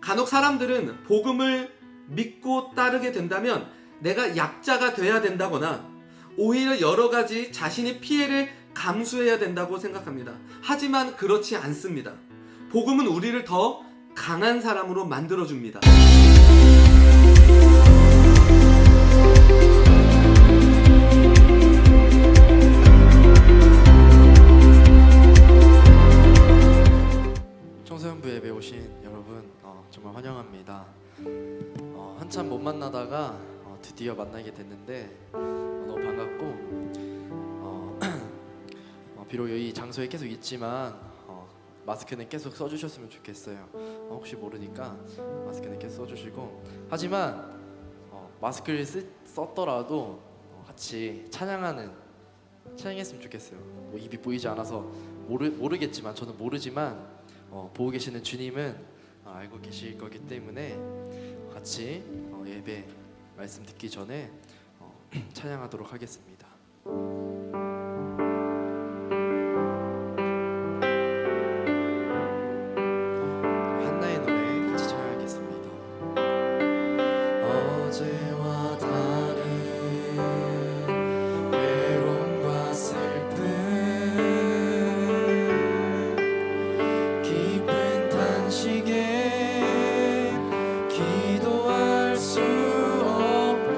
간혹 사람들은 복음을 믿고 따르게 된다면 내가 약자가 돼야 된다거나 오히려 여러 가지 자신의 피해를 감수해야 된다고 생각합니다. 하지만 그렇지 않습니다. 복음은 우리를 더 강한 사람으로 만들어줍니다. 청소년부 예배 오신 여러분 정말 환영합니다. 한참 못 만나다가 드디어 만나게 됐는데 너무 반갑고 비록 이 장소에 계속 있지만 마스크는 계속 써주셨으면 좋겠어요. 혹시 모르니까 마스크는 계속 써주시고, 하지만 마스크를 썼더라도 같이 찬양했으면 좋겠어요. 뭐 입이 보이지 않아서 모르겠지만, 저는 모르지만 보고 계시는 주님은 알고 계실 거기 때문에 같이 예배 말씀 듣기 전에 찬양하도록 하겠습니다. 한나의 노래 같이 찬양하겠습니다. 어제와 다른 외로움과 슬픔, 깊은 탄식에 기도할 수 없고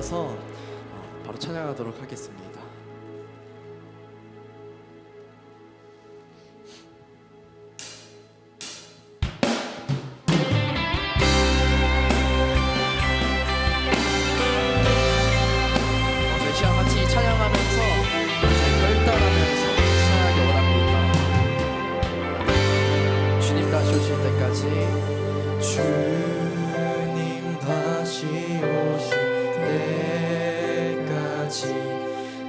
이어서 바로 찬양하도록 하겠습니다. 저희 시간 같이 찬양하면서 저희 결단하면서 신나게 원합니다. 주님 다시 오실 때까지 주님 다시 오실 때까지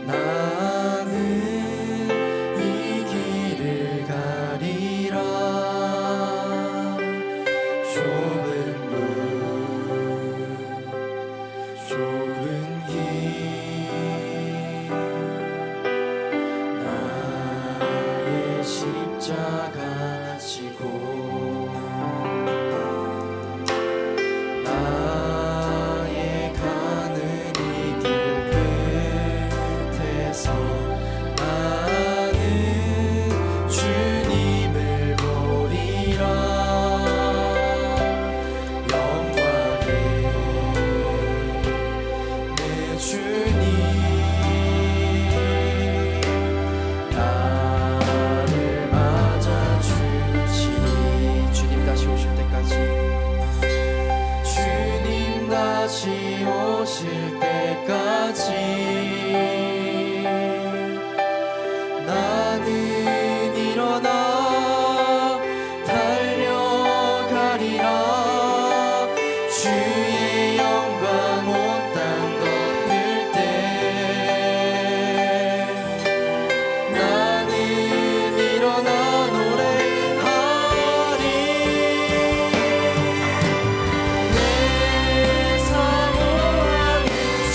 나는 이 길을 가리라. 좁은 문 좁은 길 나의 십자가 지고 나의 가는 이 길 끝에서 나는 주님을 보리라. 영광의 내 주님 나를 맞아주시니 주님 다시 오실 때까지 주님 다시 오실 때까지 나는 일어나 달려가리라. 주의 영광 온 땅 덮을 때 나는 일어나 노래하리. 내 사모하는 주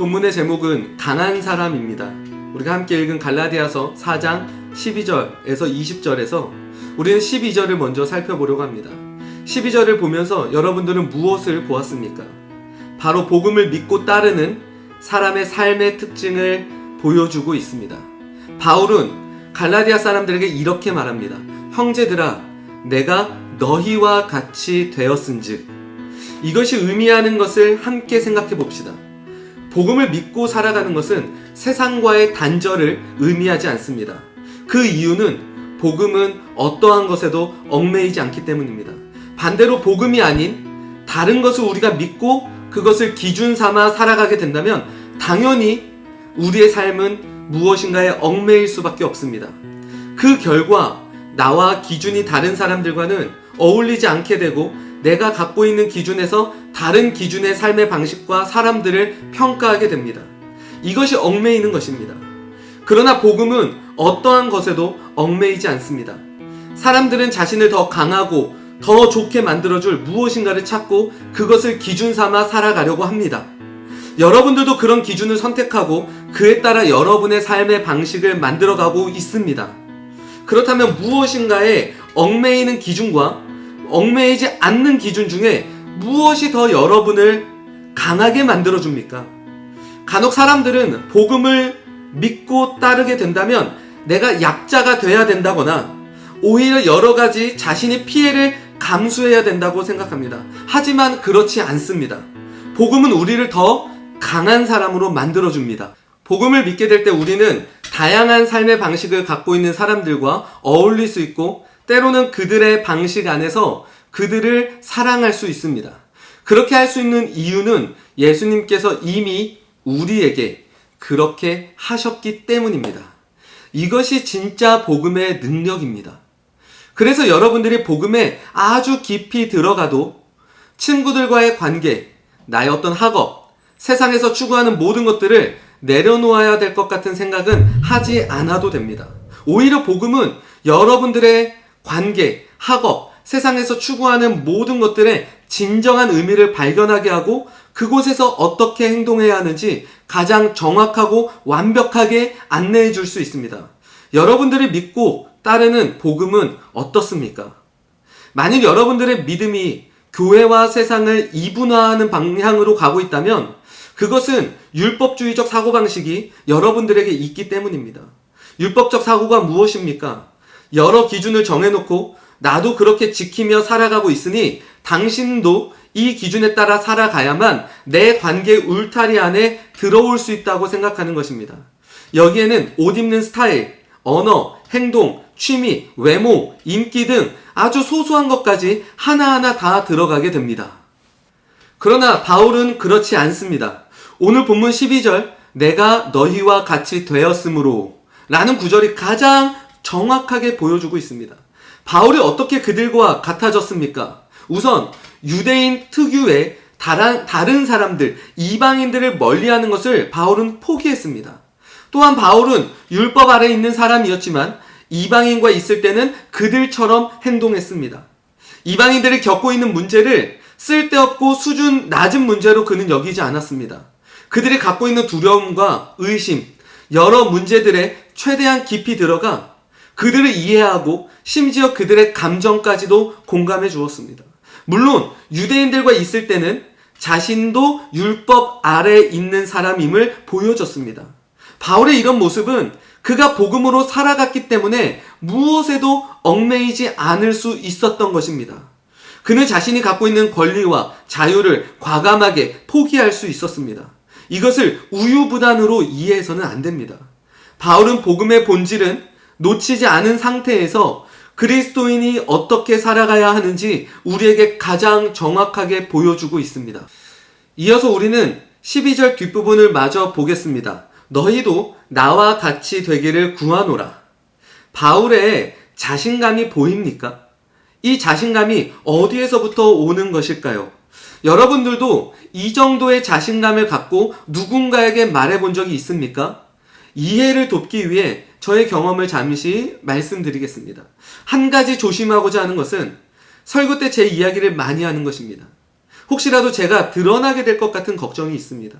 본문의 제목은 강한 사람입니다. 우리가 함께 읽은 갈라디아서 4장 12절에서 20절에서 우리는 12절을 먼저 살펴보려고 합니다. 12절을 보면서 여러분들은 무엇을 보았습니까? 바로 복음을 믿고 따르는 사람의 삶의 특징을 보여주고 있습니다. 바울은 갈라디아 사람들에게 이렇게 말합니다. 형제들아, 내가 너희와 같이 되었은즉. 이것이 의미하는 것을 함께 생각해 봅시다. 복음을 믿고 살아가는 것은 세상과의 단절을 의미하지 않습니다. 그 이유는 복음은 어떠한 것에도 얽매이지 않기 때문입니다. 반대로 복음이 아닌 다른 것을 우리가 믿고 그것을 기준 삼아 살아가게 된다면 당연히 우리의 삶은 무엇인가에 얽매일 수밖에 없습니다. 그 결과 나와 기준이 다른 사람들과는 어울리지 않게 되고 내가 갖고 있는 기준에서 다른 기준의 삶의 방식과 사람들을 평가하게 됩니다. 이것이 얽매이는 것입니다. 그러나 복음은 어떠한 것에도 얽매이지 않습니다. 사람들은 자신을 더 강하고 더 좋게 만들어줄 무엇인가를 찾고 그것을 기준 삼아 살아가려고 합니다. 여러분들도 그런 기준을 선택하고 그에 따라 여러분의 삶의 방식을 만들어가고 있습니다. 그렇다면 무엇인가에 얽매이는 기준과 얽매이지 않는 기준 중에 무엇이 더 여러분을 강하게 만들어줍니까? 간혹 사람들은 복음을 믿고 따르게 된다면 내가 약자가 돼야 된다거나 오히려 여러 가지 자신의 피해를 감수해야 된다고 생각합니다. 하지만 그렇지 않습니다. 복음은 우리를 더 강한 사람으로 만들어줍니다. 복음을 믿게 될 때 우리는 다양한 삶의 방식을 갖고 있는 사람들과 어울릴 수 있고 때로는 그들의 방식 안에서 그들을 사랑할 수 있습니다. 그렇게 할 수 있는 이유는 예수님께서 이미 우리에게 그렇게 하셨기 때문입니다. 이것이 진짜 복음의 능력입니다. 그래서 여러분들이 복음에 아주 깊이 들어가도 친구들과의 관계, 나의 어떤 학업, 세상에서 추구하는 모든 것들을 내려놓아야 될 것 같은 생각은 하지 않아도 됩니다. 오히려 복음은 여러분들의 관계, 학업, 세상에서 추구하는 모든 것들의 진정한 의미를 발견하게 하고 그곳에서 어떻게 행동해야 하는지 가장 정확하고 완벽하게 안내해 줄 수 있습니다. 여러분들이 믿고 따르는 복음은 어떻습니까? 만일 여러분들의 믿음이 교회와 세상을 이분화하는 방향으로 가고 있다면 그것은 율법주의적 사고방식이 여러분들에게 있기 때문입니다. 율법적 사고가 무엇입니까? 여러 기준을 정해놓고 나도 그렇게 지키며 살아가고 있으니 당신도 이 기준에 따라 살아가야만 내 관계 울타리 안에 들어올 수 있다고 생각하는 것입니다. 여기에는 옷 입는 스타일, 언어, 행동, 취미, 외모, 인기 등 아주 소소한 것까지 하나하나 다 들어가게 됩니다. 그러나 바울은 그렇지 않습니다. 오늘 본문 12절 내가 너희와 같이 되었으므로 라는 구절이 가장 정확하게 보여주고 있습니다. 바울이 어떻게 그들과 같아졌습니까? 우선 유대인 특유의 다른 사람들, 이방인들을 멀리하는 것을 바울은 포기했습니다. 또한 바울은 율법 아래 있는 사람이었지만 이방인과 있을 때는 그들처럼 행동했습니다. 이방인들이 겪고 있는 문제를 쓸데없고 수준 낮은 문제로 그는 여기지 않았습니다. 그들이 갖고 있는 두려움과 의심, 여러 문제들에 최대한 깊이 들어가 그들을 이해하고 심지어 그들의 감정까지도 공감해 주었습니다. 물론 유대인들과 있을 때는 자신도 율법 아래 있는 사람임을 보여줬습니다. 바울의 이런 모습은 그가 복음으로 살아갔기 때문에 무엇에도 얽매이지 않을 수 있었던 것입니다. 그는 자신이 갖고 있는 권리와 자유를 과감하게 포기할 수 있었습니다. 이것을 우유부단으로 이해해서는 안 됩니다. 바울은 복음의 본질은 놓치지 않은 상태에서 그리스도인이 어떻게 살아가야 하는지 우리에게 가장 정확하게 보여주고 있습니다. 이어서 우리는 12절 뒷부분을 마저 보겠습니다. 너희도 나와 같이 되기를 구하노라. 바울의 자신감이 보입니까? 이 자신감이 어디에서부터 오는 것일까요? 여러분들도 이 정도의 자신감을 갖고 누군가에게 말해본 적이 있습니까? 이해를 돕기 위해 저의 경험을 잠시 말씀드리겠습니다. 한 가지 조심하고자 하는 것은 설교 때 제 이야기를 많이 하는 것입니다. 혹시라도 제가 드러나게 될 것 같은 걱정이 있습니다.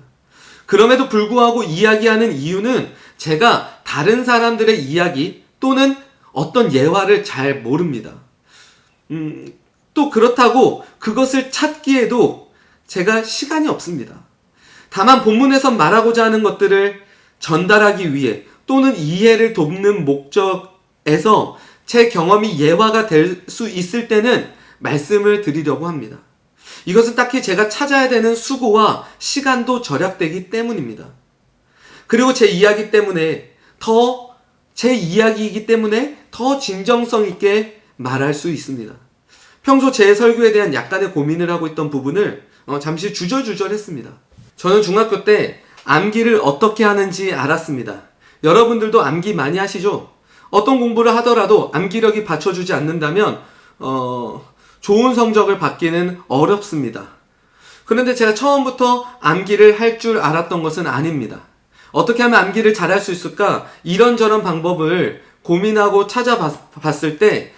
그럼에도 불구하고 이야기하는 이유는 제가 다른 사람들의 이야기 또는 어떤 예화를 잘 모릅니다. 또 그렇다고 그것을 찾기에도 제가 시간이 없습니다. 다만 본문에서 말하고자 하는 것들을 전달하기 위해 또는 이해를 돕는 목적에서 제 경험이 예화가 될 수 있을 때는 말씀을 드리려고 합니다. 이것은 딱히 제가 찾아야 되는 수고와 시간도 절약되기 때문입니다. 그리고 제 이야기이기 때문에 더 진정성 있게 말할 수 있습니다. 평소 제 설교에 대한 약간의 고민을 하고 있던 부분을 잠시 주저주저했습니다. 저는 중학교 때 암기를 어떻게 하는지 알았습니다. 여러분들도 암기 많이 하시죠? 어떤 공부를 하더라도 암기력이 받쳐주지 않는다면 좋은 성적을 받기는 어렵습니다. 그런데 제가 처음부터 암기를 할 줄 알았던 것은 아닙니다. 어떻게 하면 암기를 잘할 수 있을까? 이런저런 방법을 고민하고 찾아봤을 때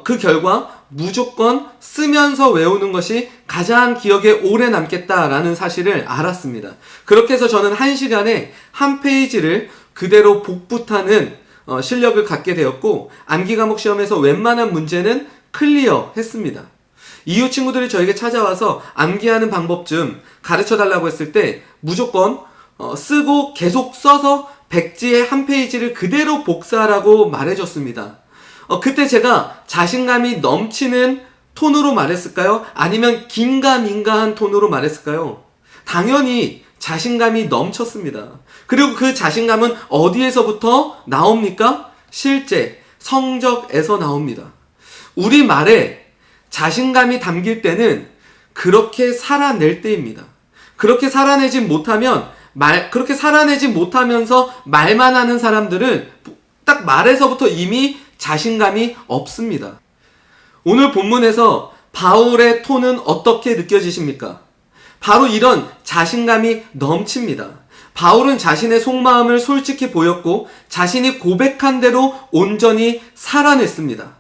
그 결과 무조건 쓰면서 외우는 것이 가장 기억에 오래 남겠다라는 사실을 알았습니다. 그렇게 해서 저는 1시간에 한 페이지를 그대로 복붙하는 실력을 갖게 되었고, 암기 과목 시험에서 웬만한 문제는 클리어 했습니다. 이후 친구들이 저에게 찾아와서 암기하는 방법 좀 가르쳐 달라고 했을 때 무조건 쓰고 계속 써서 백지에 한 페이지를 그대로 복사하라고 말해줬습니다. 그때 제가 자신감이 넘치는 톤으로 말했을까요? 아니면 긴가민가한 톤으로 말했을까요? 당연히 자신감이 넘쳤습니다. 그리고 그 자신감은 어디에서부터 나옵니까? 실제 성적에서 나옵니다. 우리 말에 자신감이 담길 때는 그렇게 살아낼 때입니다. 그렇게 살아내지 못하면서 말만 하는 사람들은 딱 말에서부터 이미 자신감이 없습니다. 오늘 본문에서 바울의 톤은 어떻게 느껴지십니까? 바로 이런 자신감이 넘칩니다. 바울은 자신의 속마음을 솔직히 보였고 자신이 고백한 대로 온전히 살아냈습니다.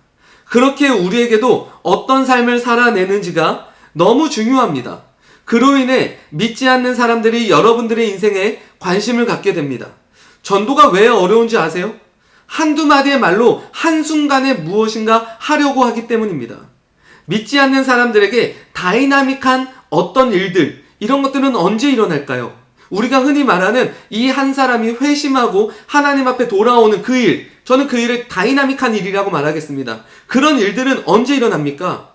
그렇게 우리에게도 어떤 삶을 살아내는지가 너무 중요합니다. 그로 인해 믿지 않는 사람들이 여러분들의 인생에 관심을 갖게 됩니다. 전도가 왜 어려운지 아세요? 한두 마디의 말로 한순간에 무엇인가 하려고 하기 때문입니다. 믿지 않는 사람들에게 다이나믹한 어떤 일들, 이런 것들은 언제 일어날까요? 우리가 흔히 말하는 이 한 사람이 회심하고 하나님 앞에 돌아오는 그 일, 저는 그 일을 다이나믹한 일이라고 말하겠습니다. 그런 일들은 언제 일어납니까?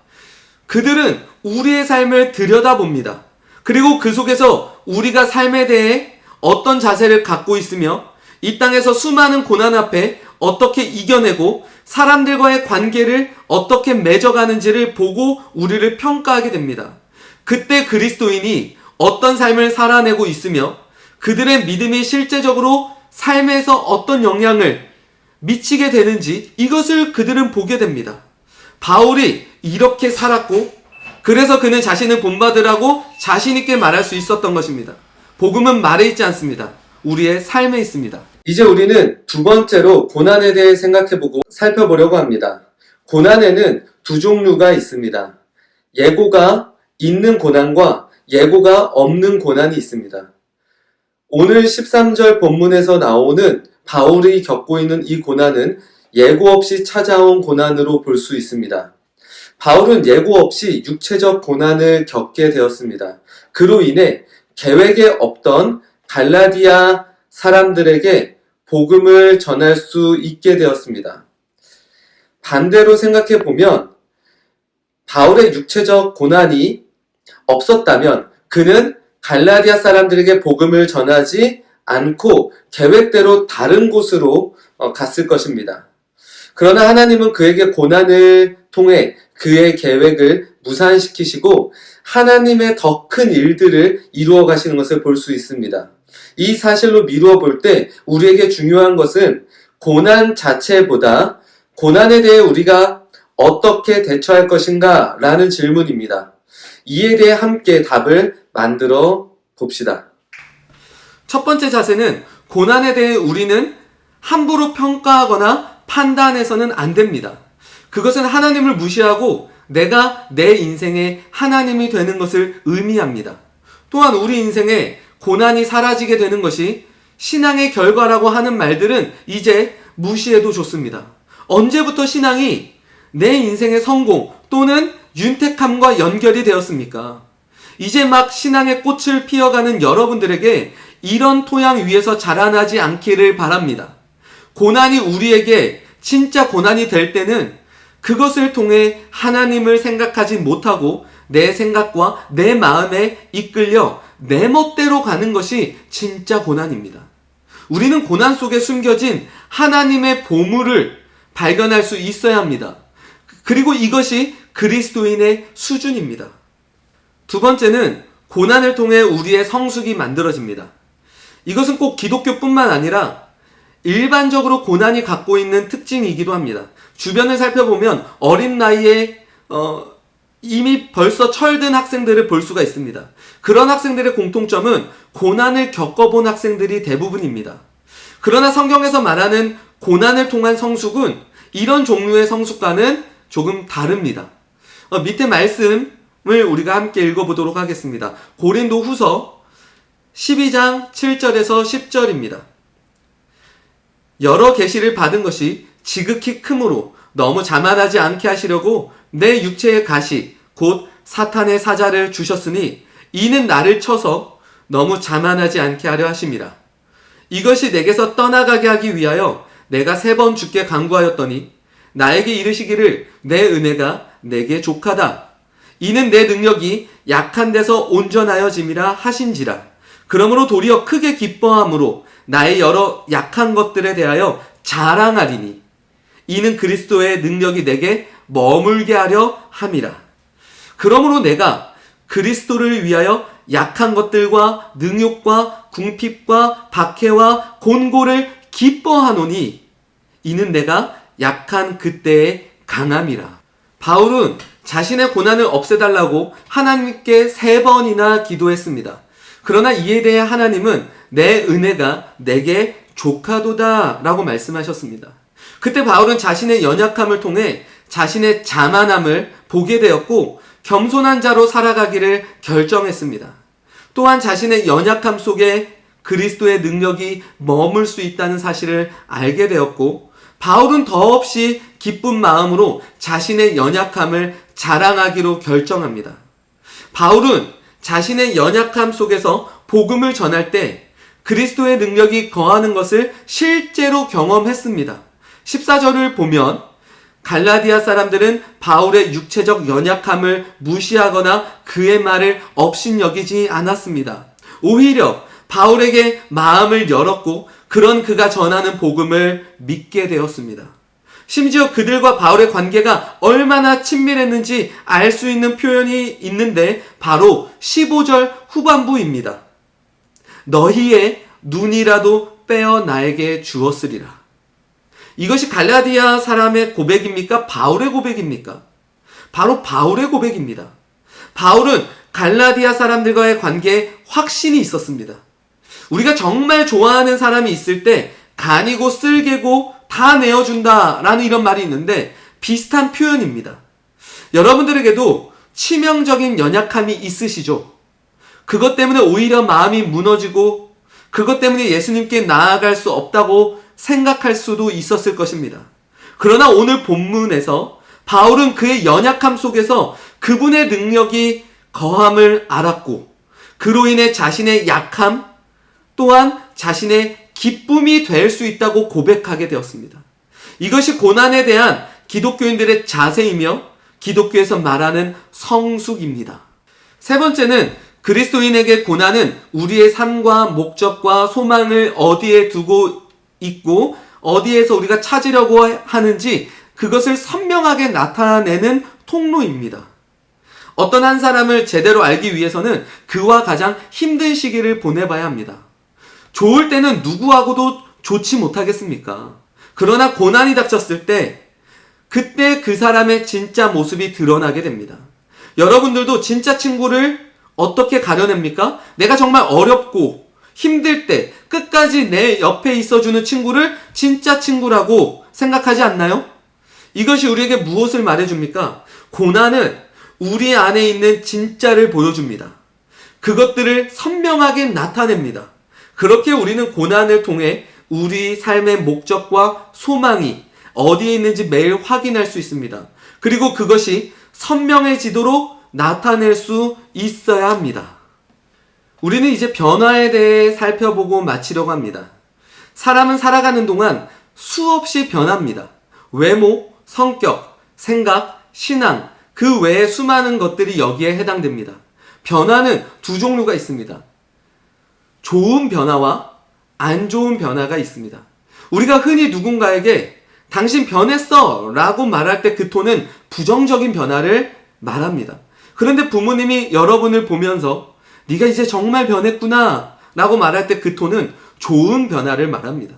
그들은 우리의 삶을 들여다봅니다. 그리고 그 속에서 우리가 삶에 대해 어떤 자세를 갖고 있으며 이 땅에서 수많은 고난 앞에 어떻게 이겨내고 사람들과의 관계를 어떻게 맺어가는지를 보고 우리를 평가하게 됩니다. 그때 그리스도인이 어떤 삶을 살아내고 있으며 그들의 믿음이 실제적으로 삶에서 어떤 영향을 미치게 되는지 이것을 그들은 보게 됩니다. 바울이 이렇게 살았고 그래서 그는 자신을 본받으라고 자신있게 말할 수 있었던 것입니다. 복음은 말에 있지 않습니다. 우리의 삶에 있습니다. 이제 우리는 두 번째로 고난에 대해 생각해보고 살펴보려고 합니다. 고난에는 두 종류가 있습니다. 예고가 있는 고난과 예고가 없는 고난이 있습니다. 오늘 13절 본문에서 나오는 바울이 겪고 있는 이 고난은 예고 없이 찾아온 고난으로 볼 수 있습니다. 바울은 예고 없이 육체적 고난을 겪게 되었습니다. 그로 인해 계획에 없던 갈라디아 사람들에게 복음을 전할 수 있게 되었습니다. 반대로 생각해 보면 바울의 육체적 고난이 없었다면 그는 갈라디아 사람들에게 복음을 전하지 않고 계획대로 다른 곳으로 갔을 것입니다. 그러나 하나님은 그에게 고난을 통해 그의 계획을 무산시키시고 하나님의 더 큰 일들을 이루어 가시는 것을 볼 수 있습니다. 이 사실로 미루어 볼 때 우리에게 중요한 것은 고난 자체보다 고난에 대해 우리가 어떻게 대처할 것인가 라는 질문입니다. 이에 대해 함께 답을 만들어 봅시다. 첫 번째 자세는 고난에 대해 우리는 함부로 평가하거나 판단해서는 안 됩니다. 그것은 하나님을 무시하고 내가 내 인생의 하나님이 되는 것을 의미합니다. 또한 우리 인생에 고난이 사라지게 되는 것이 신앙의 결과라고 하는 말들은 이제 무시해도 좋습니다. 언제부터 신앙이 내 인생의 성공 또는 윤택함과 연결이 되었습니까? 이제 막 신앙의 꽃을 피워가는 여러분들에게 이런 토양 위에서 자라나지 않기를 바랍니다. 고난이 우리에게 진짜 고난이 될 때는 그것을 통해 하나님을 생각하지 못하고 내 생각과 내 마음에 이끌려 내 멋대로 가는 것이 진짜 고난입니다. 우리는 고난 속에 숨겨진 하나님의 보물을 발견할 수 있어야 합니다. 그리고 이것이 그리스도인의 수준입니다. 두 번째는 고난을 통해 우리의 성숙이 만들어집니다. 이것은 꼭 기독교뿐만 아니라 일반적으로 고난이 갖고 있는 특징이기도 합니다. 주변을 살펴보면 어린 나이에 이미 벌써 철든 학생들을 볼 수가 있습니다. 그런 학생들의 공통점은 고난을 겪어본 학생들이 대부분입니다. 그러나 성경에서 말하는 고난을 통한 성숙은 이런 종류의 성숙과는 조금 다릅니다. 밑에 말씀을 우리가 함께 읽어보도록 하겠습니다. 고린도 후서 12장 7절에서 10절입니다. 여러 계시를 받은 것이 지극히 크므로 너무 자만하지 않게 하시려고 내 육체의 가시 곧 사탄의 사자를 주셨으니 이는 나를 쳐서 너무 자만하지 않게 하려 하심이라. 이것이 내게서 떠나가게 하기 위하여 내가 3번 주께 간구하였더니 나에게 이르시기를 내 은혜가 내게 족하다. 이는 내 능력이 약한 데서 온전하여짐이라 하신지라. 그러므로 도리어 크게 기뻐함으로 나의 여러 약한 것들에 대하여 자랑하리니 이는 그리스도의 능력이 내게 머물게 하려 함이라. 그러므로 내가 그리스도를 위하여 약한 것들과 능욕과 궁핍과 박해와 곤고를 기뻐하노니 이는 내가 약한 그때의 강함이라. 바울은 자신의 고난을 없애달라고 하나님께 3번이나 기도했습니다. 그러나 이에 대해 하나님은 내 은혜가 내게 족하도다 라고 말씀하셨습니다. 그때 바울은 자신의 연약함을 통해 자신의 자만함을 보게 되었고 겸손한 자로 살아가기를 결정했습니다. 또한 자신의 연약함 속에 그리스도의 능력이 머물 수 있다는 사실을 알게 되었고 바울은 더없이 기쁜 마음으로 자신의 연약함을 자랑하기로 결정합니다. 바울은 자신의 연약함 속에서 복음을 전할 때 그리스도의 능력이 거하는 것을 실제로 경험했습니다. 14절을 보면 갈라디아 사람들은 바울의 육체적 연약함을 무시하거나 그의 말을 업신여기지 않았습니다. 오히려 바울에게 마음을 열었고 그런 그가 전하는 복음을 믿게 되었습니다. 심지어 그들과 바울의 관계가 얼마나 친밀했는지 알 수 있는 표현이 있는데 바로 15절 후반부입니다. 너희의 눈이라도 빼어 나에게 주었으리라. 이것이 갈라디아 사람의 고백입니까? 바울의 고백입니까? 바로 바울의 고백입니다. 바울은 갈라디아 사람들과의 관계에 확신이 있었습니다. 우리가 정말 좋아하는 사람이 있을 때 간이고 쓸개고 다 내어준다라는 이런 말이 있는데 비슷한 표현입니다. 여러분들에게도 치명적인 연약함이 있으시죠? 그것 때문에 오히려 마음이 무너지고 그것 때문에 예수님께 나아갈 수 없다고 생각할 수도 있었을 것입니다. 그러나 오늘 본문에서 바울은 그의 연약함 속에서 그분의 능력이 거함을 알았고 그로 인해 자신의 약함 또한 자신의 기쁨이 될 수 있다고 고백하게 되었습니다. 이것이 고난에 대한 기독교인들의 자세이며 기독교에서 말하는 성숙입니다. 세 번째는 그리스도인에게 고난은 우리의 삶과 목적과 소망을 어디에 두고 있고 어디에서 우리가 찾으려고 하는지 그것을 선명하게 나타내는 통로입니다. 어떤 한 사람을 제대로 알기 위해서는 그와 가장 힘든 시기를 보내봐야 합니다. 좋을 때는 누구하고도 좋지 못하겠습니까? 그러나 고난이 닥쳤을 때 그때 그 사람의 진짜 모습이 드러나게 됩니다. 여러분들도 진짜 친구를 어떻게 가려냅니까? 내가 정말 어렵고 힘들 때 끝까지 내 옆에 있어주는 친구를 진짜 친구라고 생각하지 않나요? 이것이 우리에게 무엇을 말해줍니까? 고난은 우리 안에 있는 진짜를 보여줍니다. 그것들을 선명하게 나타냅니다. 그렇게 우리는 고난을 통해 우리 삶의 목적과 소망이 어디에 있는지 매일 확인할 수 있습니다. 그리고 그것이 선명해지도록 나타낼 수 있어야 합니다. 우리는 이제 변화에 대해 살펴보고 마치려고 합니다. 사람은 살아가는 동안 수없이 변합니다. 외모, 성격, 생각, 신앙, 그 외에 수많은 것들이 여기에 해당됩니다. 변화는 두 종류가 있습니다. 좋은 변화와 안 좋은 변화가 있습니다. 우리가 흔히 누군가에게 당신 변했어 라고 말할 때 그 톤은 부정적인 변화를 말합니다. 그런데 부모님이 여러분을 보면서 네가 이제 정말 변했구나 라고 말할 때 그 톤은 좋은 변화를 말합니다.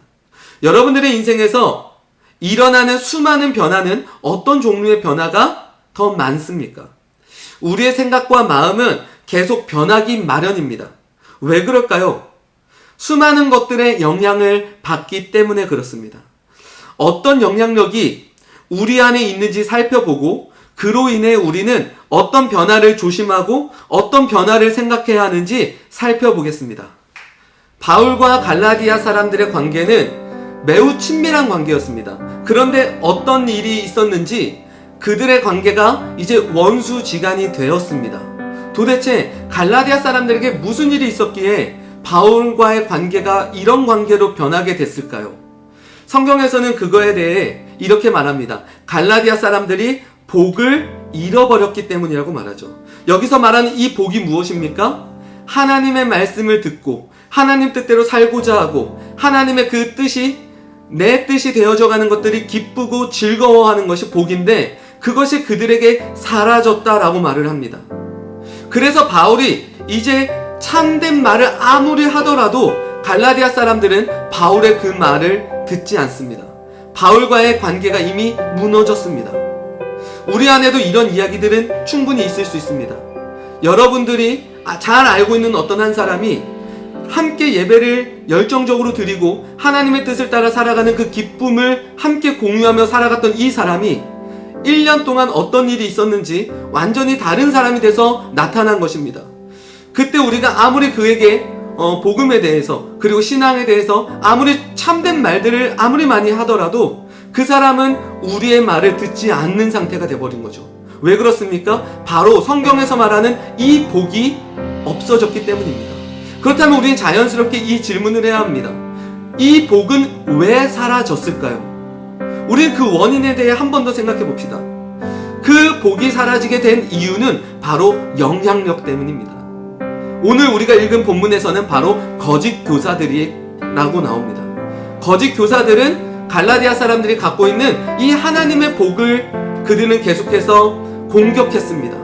여러분들의 인생에서 일어나는 수많은 변화는 어떤 종류의 변화가 더 많습니까? 우리의 생각과 마음은 계속 변하기 마련입니다. 왜 그럴까요? 수많은 것들의 영향을 받기 때문에 그렇습니다. 어떤 영향력이 우리 안에 있는지 살펴보고 그로 인해 우리는 어떤 변화를 조심하고 어떤 변화를 생각해야 하는지 살펴보겠습니다. 바울과 갈라디아 사람들의 관계는 매우 친밀한 관계였습니다. 그런데 어떤 일이 있었는지 그들의 관계가 이제 원수지간이 되었습니다. 도대체 갈라디아 사람들에게 무슨 일이 있었기에 바울과의 관계가 이런 관계로 변하게 됐을까요? 성경에서는 그거에 대해 이렇게 말합니다. 갈라디아 사람들이 복을 잃어버렸기 때문이라고 말하죠. 여기서 말하는 이 복이 무엇입니까? 하나님의 말씀을 듣고 하나님 뜻대로 살고자 하고 하나님의 그 뜻이 내 뜻이 되어져 가는 것들이 기쁘고 즐거워하는 것이 복인데 그것이 그들에게 사라졌다라고 말을 합니다. 그래서 바울이 이제 참된 말을 아무리 하더라도 갈라디아 사람들은 바울의 그 말을 듣지 않습니다. 바울과의 관계가 이미 무너졌습니다. 우리 안에도 이런 이야기들은 충분히 있을 수 있습니다. 여러분들이 잘 알고 있는 어떤 한 사람이 함께 예배를 열정적으로 드리고 하나님의 뜻을 따라 살아가는 그 기쁨을 함께 공유하며 살아갔던 이 사람이 1년 동안 어떤 일이 있었는지 완전히 다른 사람이 돼서 나타난 것입니다. 그때 우리가 아무리 그에게 복음에 대해서 그리고 신앙에 대해서 아무리 참된 말들을 아무리 많이 하더라도 그 사람은 우리의 말을 듣지 않는 상태가 돼버린 거죠. 왜 그렇습니까? 바로 성경에서 말하는 이 복이 없어졌기 때문입니다. 그렇다면 우리는 자연스럽게 이 질문을 해야 합니다. 이 복은 왜 사라졌을까요? 우리는 그 원인에 대해 한 번 더 생각해 봅시다. 그 복이 사라지게 된 이유는 바로 영향력 때문입니다. 오늘 우리가 읽은 본문에서는 바로 거짓 교사들이라고 나옵니다. 거짓 교사들은 갈라디아 사람들이 갖고 있는 이 하나님의 복을 그들은 계속해서 공격했습니다.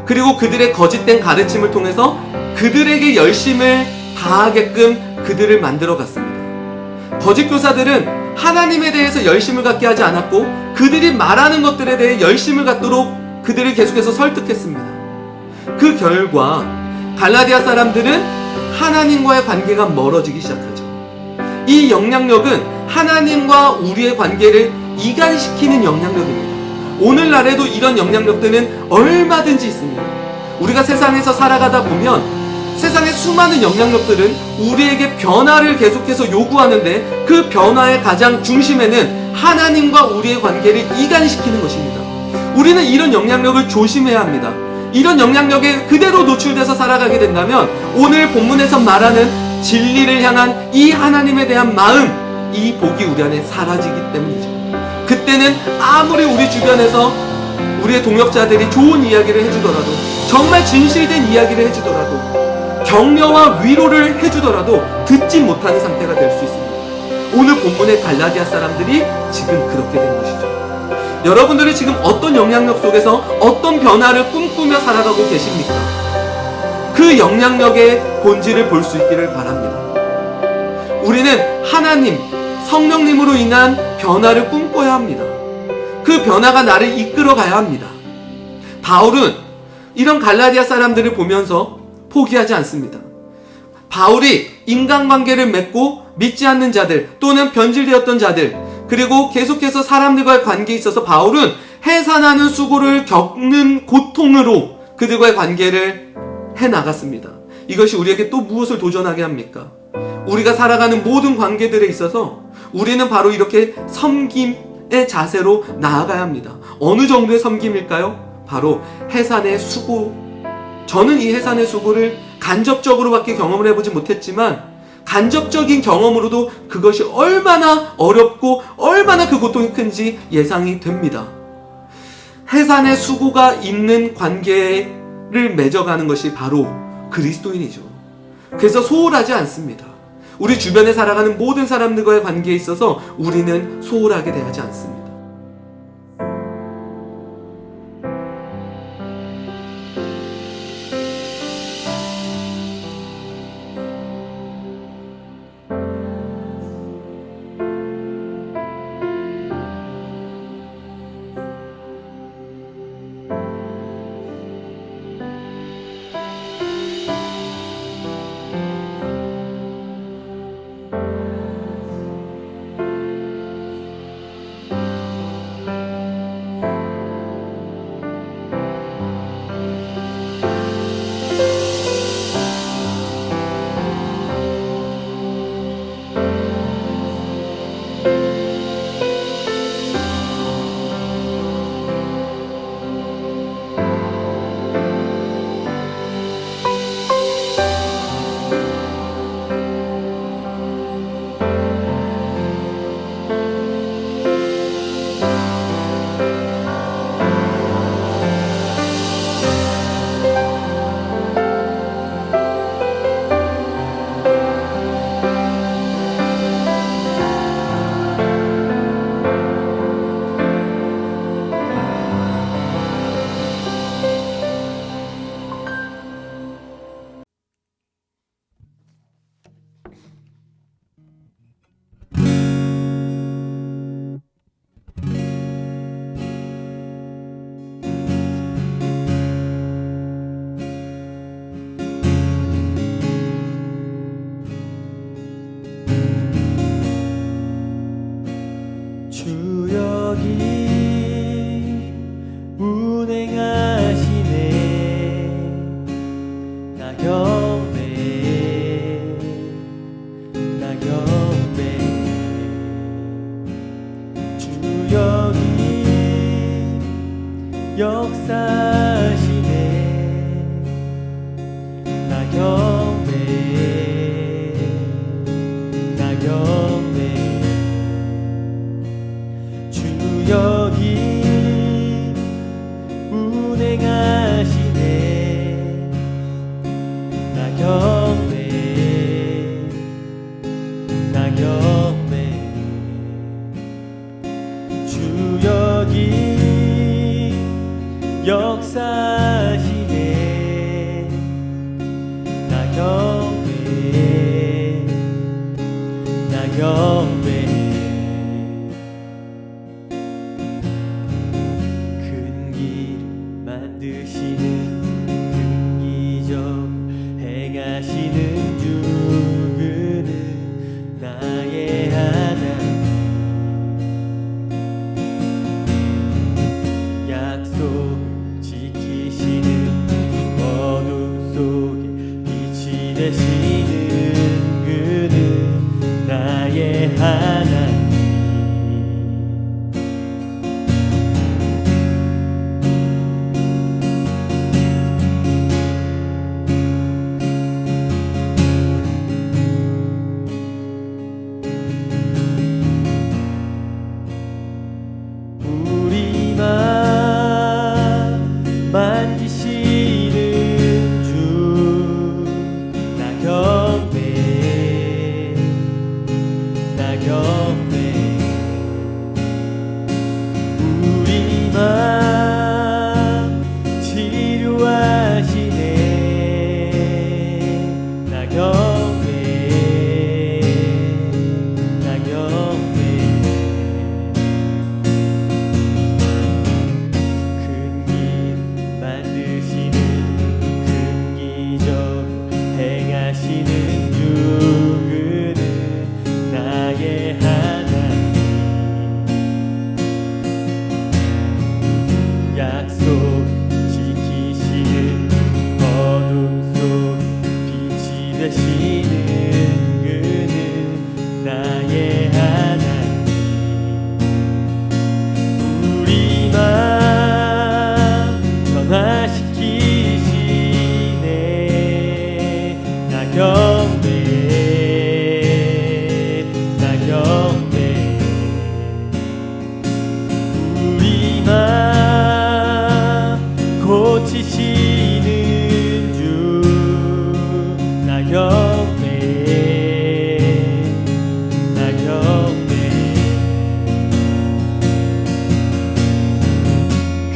그리고 그들의 거짓된 가르침을 통해서 그들에게 열심을 다하게끔 그들을 만들어 갔습니다. 거짓 교사들은 하나님에 대해서 열심을 갖게 하지 않았고 그들이 말하는 것들에 대해 열심을 갖도록 그들을 계속해서 설득했습니다. 그 결과 갈라디아 사람들은 하나님과의 관계가 멀어지기 시작하죠. 이 영향력은 하나님과 우리의 관계를 이간시키는 영향력입니다. 오늘날에도 이런 영향력들은 얼마든지 있습니다. 우리가 세상에서 살아가다 보면 세상의 수많은 영향력들은 우리에게 변화를 계속해서 요구하는데 그 변화의 가장 중심에는 하나님과 우리의 관계를 이간시키는 것입니다. 우리는 이런 영향력을 조심해야 합니다. 이런 영향력에 그대로 노출돼서 살아가게 된다면 오늘 본문에서 말하는 진리를 향한 이 하나님에 대한 마음, 이 복이 우리 안에 사라지기 때문이죠. 그때는 아무리 우리 주변에서 우리의 동역자들이 좋은 이야기를 해주더라도 정말 진실된 이야기를 해주더라도 격려와 위로를 해주더라도 듣지 못하는 상태가 될 수 있습니다. 오늘 본문의 갈라디아 사람들이 지금 그렇게 된 것이죠. 여러분들이 지금 어떤 영향력 속에서 어떤 변화를 꿈꾸며 살아가고 계십니까? 그 영향력의 본질을 볼 수 있기를 바랍니다. 우리는 하나님, 성령님으로 인한 변화를 꿈꿔야 합니다. 그 변화가 나를 이끌어 가야 합니다. 바울은 이런 갈라디아 사람들을 보면서 포기하지 않습니다. 바울이 인간관계를 맺고 믿지 않는 자들 또는 변질되었던 자들 그리고 계속해서 사람들과의 관계에 있어서 바울은 해산하는 수고를 겪는 고통으로 그들과의 관계를 해나갔습니다. 이것이 우리에게 또 무엇을 도전하게 합니까? 우리가 살아가는 모든 관계들에 있어서 우리는 바로 이렇게 섬김의 자세로 나아가야 합니다. 어느 정도의 섬김일까요? 바로 해산의 수고. 저는 이 해산의 수고를 간접적으로밖에 경험을 해보지 못했지만 간접적인 경험으로도 그것이 얼마나 어렵고 얼마나 그 고통이 큰지 예상이 됩니다. 해산의 수고가 있는 관계를 맺어가는 것이 바로 그리스도인이죠. 그래서 소홀하지 않습니다. 우리 주변에 살아가는 모든 사람들과의 관계에 있어서 우리는 소홀하게 대하지 않습니다. 약속 지키시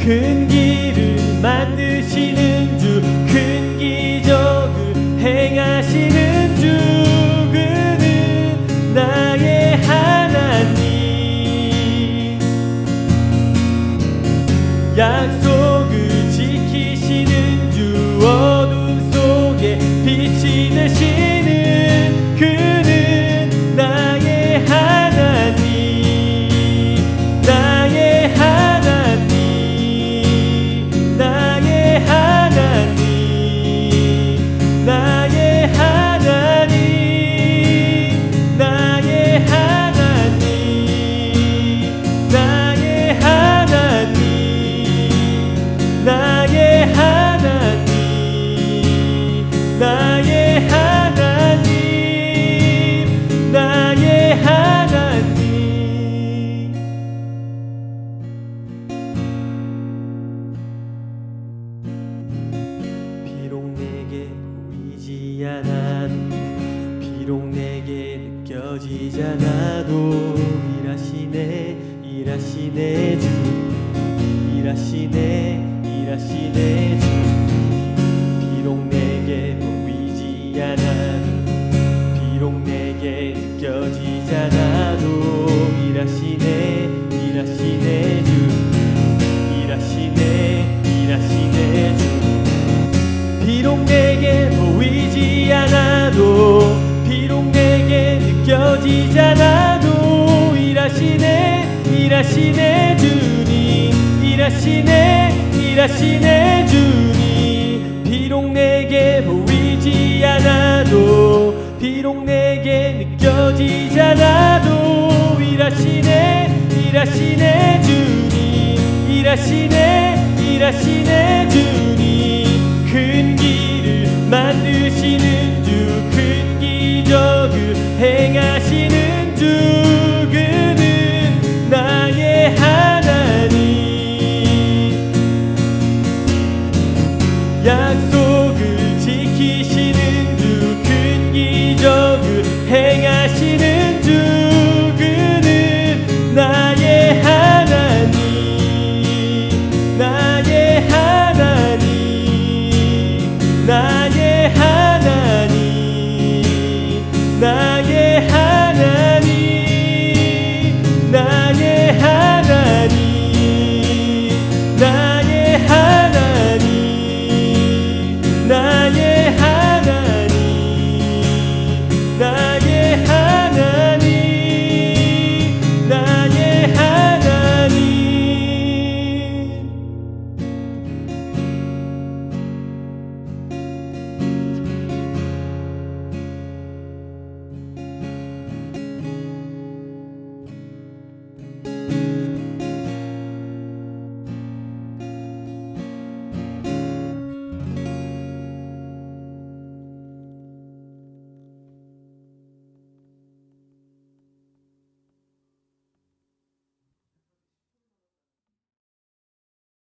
큰 길을 만드시는 주, 큰 기적을 행하시는 주, 그는 나의 하나님. 약속을 지키시는 주, 어둠 속에 빛이 되시는 그는 나의 하나님. 나의 하나님, 나의 하나님, 나의 하나님, 나의 하나님, 나의 하나님, 나의 하나님, 나의 하나님, 나의 하나님. 비록 내게 보이지 않아도, 비록 내게 느껴지지 않아도, 일하시네, 일하시네 주, 일하시네, 일하시네 주. 비록 내게 보이지 않아도, 비록 내게 느껴지지 않아도, 일하시네, 일하시네 주, 일하시네, 일하시네 주. 비록 내게 보이지 않아도, 비록 내게 느껴지지 않아도, 일하시네, 일하시네 주님, 일하시네, 일하시네 주님. 비록 내게 보이지 않아도, 비록 내게 느껴지지 않아도, 일하시네, 일하시네 주님, 일하시네, 일하시네 주님. 큰 길을 만드시는 주, 큰 기적을 행하시는 주, 그는 나의 하나님. 약속